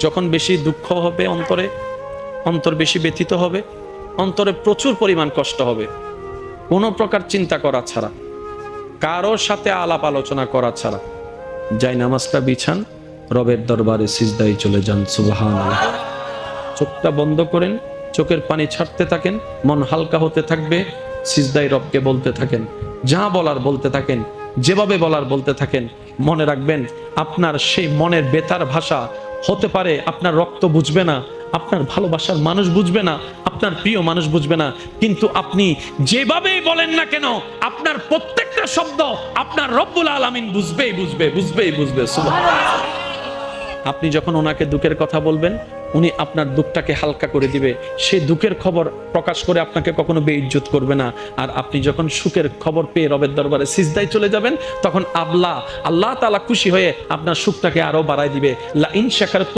যখন বেশি দুঃখ হবে অন্তর বেশি ব্যথিত হবে, অন্তরে প্রচুর পরিমাণ কষ্ট হবে, কোনো প্রকার চিন্তা করা ছাড়া, কারোর সাথে আলাপ আলোচনা করা ছাড়া যাই নামাজটা বিছান, রবের দরবারে সিজদায় চলে যান। সুবহানাল্লাহ। চোখটা বন্ধ করেন, চোখের পানি ছাড়তে থাকেন, মন হালকা হতে থাকবে, সিজদায় রবকে বলতে থাকেন, যা বলার বলতে থাকেন, যেভাবে বলার বলতে থাকেন। মনে রাখবেন, আপনার সেই মনের বেতার ভাষা হতে পারে আপনার রক্ত বুঝবে না, আপনার ভালোবাসার মানুষ বুঝবে না, আপনার প্রিয় মানুষ বুঝবে না, কিন্তু আপনি যেভাবেই বলেন না কেন, আপনার প্রত্যেকটা শব্দ আপনার রব্বুল আলামিন বুঝবে। সুবহানাল্লাহ। আপনি যখন ওনাকে দুঃখের কথা বলবেন, উনি আপনার দুঃখটাকে হালকা করে দিবে, সেই দুঃখের খবর প্রকাশ করে আপনাকে কখনো বেইজ্জত করবে না। আর আপনি যখন সুখের খবর পেয়ে রবের দরবারে সিজদায় চলে যাবেন, তখন আল্লাহ তাআলা খুশি হয়ে আপনার সুখটাকে আরো বাড়ায় দিবে। লা ইন শাকারতুম